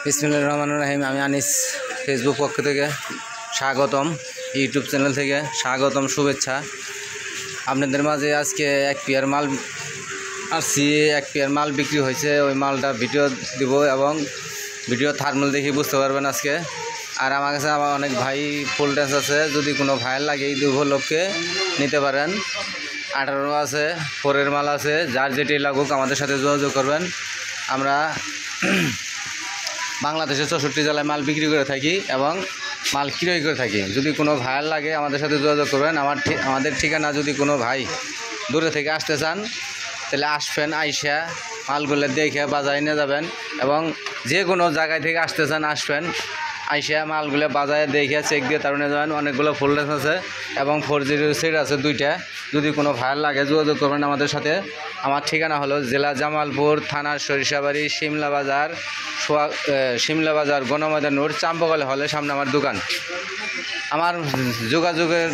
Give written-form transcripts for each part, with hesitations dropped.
বিসমিল্লাহির রহমানির রহিম। আমি আনিস ফেসবুক পক্ষ থেকে স্বাগতম, ইউটিউব চ্যানেল থেকে স্বাগতম, শুভেচ্ছা। আপনাদের মাঝে আজকে এক পেয়ার মাল আসছি, এক পেয়ার মাল বিক্রি হয়েছে। ওই মালটা ভিডিও দিব এবং ভিডিও থার্মাল দেখে বুঝতে পারবেন আজকে। আর আমার কাছে আমার অনেক ভাই ফুল ড্যান্স আছে, যদি কোনো ভাইয়ের লাগে এই উপলক্ষে নিতে পারেন। 18 আছে, 4-এর মাল আছে, যার যেটি লাগুক আমাদের সাথে যোগাযোগ করবেন। আমরা বাংলাদেশের 64 জেলায় মাল বিক্রি করে থাকি এবং মাল ক্রয় করে থাকি। যদি কোনো ভাইয়ের লাগে আমাদের সাথে যোগাযোগ করবেন। আমাদের ঠিকানা, যদি কোনো ভাই দূরে থেকে আসতে চান তাহলে আসবেন, আইসা মালগুলো দেখে বাজারে নিয়ে যাবেন। এবং যে কোনো জায়গায় থেকে আসতে চান আসবেন, আইসা মালগুলো বাজারে দেখে চেক দিয়ে তার নিয়ে যাবেন। অনেকগুলো ফোল্ডার্স আছে এবং 4G সেট আছে 2টা। যদি কোনো ভাইয়ের লাগে যোগাযোগ করবেন আমাদের সাথে। আমার ঠিকানা হলো জেলা জামালপুর, থানা সরিষাবাড়ি, শিমলা বাজার গণময়দান রোড, চাম্পকল হলের সামনে আমার দোকান। আমার যোগাযোগের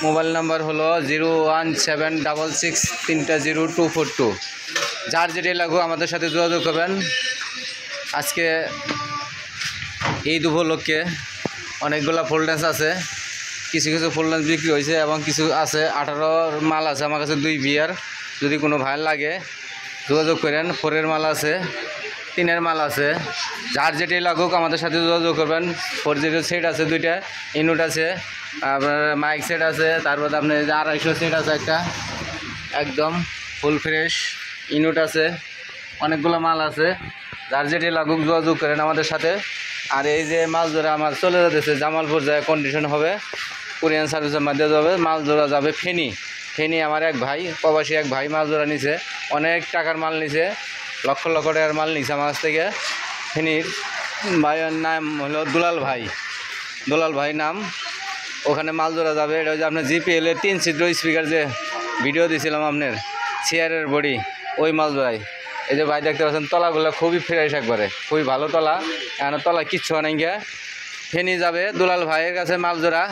মোবাইল নাম্বার হলো 01766300242। যার যেটি লাগবে আমাদের সাথে যোগাযোগ করবেন। আজকে ঈদ উপলক্ষে অনেকগুলো ফুল ড্যান্স আছে, কিছু কিছু ফুল ড্যান্স বিক্রি হয়েছে এবং কিছু আছে 18-র মাল আছে আমার কাছে 2 পেয়ার। যদি কোনো ভাইয়ের লাগে যোগাযোগ করেন। 4-এর মাল আছে, 3-এর মাল আছে, যার যেটি লাগুক আমাদের সাথে যোগাযোগ করবেন। 4G সেট আছে 2টা, ইউনিট আছে, আপনার মাইক সেট আছে, তারপর আপনার 250 সেট আছে একটা, একদম ফুল ফ্রেশ ইউনিট আছে, অনেকগুলো মাল আছে। যার যেটি লাগুক যোগাযোগ করেন আমাদের সাথে। আর এই যে মাল জোড়া আমার চলে যাচ্ছে জামালপুর যায়, কন্ডিশন হবে, কোরিয়ান সার্ভিসের মাধ্যমে যাবে। মাল জোড়া যাবে ফেনী। আমার এক ভাই, প্রবাসী এক ভাই মাল জোড়া নিছে, অনেক টাকার মাল নিছে, লক্ষ লক্ষ টাকার মাল নিছে আমার কাছ থেকে। ফেনীর ভাইয়ের নাম হলো দুলাল ভাই নাম। ওখানে মাল জোড়া যাবে। এটা হচ্ছে আপনার জিপিএলের 3 ছিদ্র স্পিকার, যে ভিডিও দিয়েছিলাম আপনার চেয়ারের বডি, ওই মাল জোড়াই। এই যে ভাই দেখতে পাচ্ছেন তলাগুলো খুবই ফ্রেশ, একবারে খুবই ভালো তলা, এখন তলা কিচ্ছু অনেক। ফেনী যাবে দুলাল ভাইয়ের কাছে মাল জোড়া।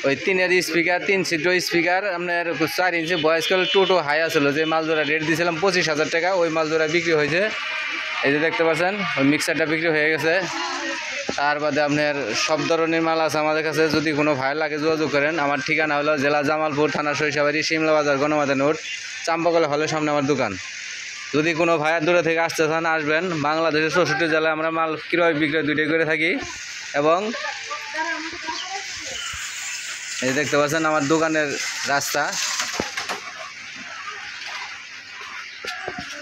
ওই 3-এর স্পিকার, 3 ছিদ্র স্পিকার, আপনার 4 ইঞ্চি ভয়েস কল 2 হাই আসলো। যে মাল জোড়া রেট দিয়েছিলাম 25,000 টাকা, ওই মাল জোড়া বিক্রি হয়েছে। এই যে দেখতে পাচ্ছেন ওই মিক্সারটা বিক্রি হয়ে গেছে। তার বাদে আপনার সব ধরনের মাল আছে আমাদের কাছে। যদি কোনো ভাইয়ের লাগে যোগাযোগ করেন। আমার ঠিকানা হলো জেলা জামালপুর, থানা সরিষাবাড়ি, শিমলা বাজার গণময়দান রোড, চাম্পকল হলের সামনে আমার দোকান। যদি কোনো ভাইয়ের দূরে থেকে আসতে চান আসবেন। বাংলাদেশের 64 জেলায় আমরা মাল ক্রয় বিক্রয় 2টাই করে থাকি। এবং এই দেখতে পাচ্ছেন আমার দোকানের রাস্তা,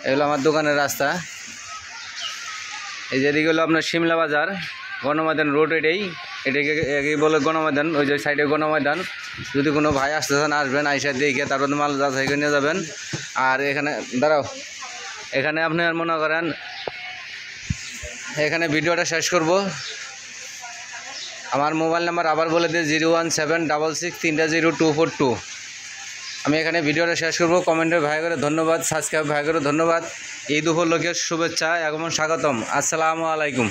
এগুলো আমার দোকানের রাস্তা। এই যেদিকে হলো আপনার শিমলা বাজার গণময়দান রোড, এটাকে বলে গণময়দান। ওই যে সাইডে গণময়দান। যদি কোনো ভাই আসতে চান আসবেন, আইসা দেখে তারপর মাল যাচাই করে নিয়ে যাবেন। আর এখানে দাঁড়াও, এখানে আপনার মনে করেন এখানে ভিডিওটা শেষ করব। আমার মোবাইল নাম্বার আবার বলে দিই 01766300242। আমি এখানে ভিডিওটা শেষ করব। কমেন্টে ভাই করে ধন্যবাদ, সাবস্ক্রাইব ভাই করে ধন্যবাদ। ঈদ উপলক্ষে শুভেচ্ছা এবং স্বাগতম। আসসালামু আলাইকুম।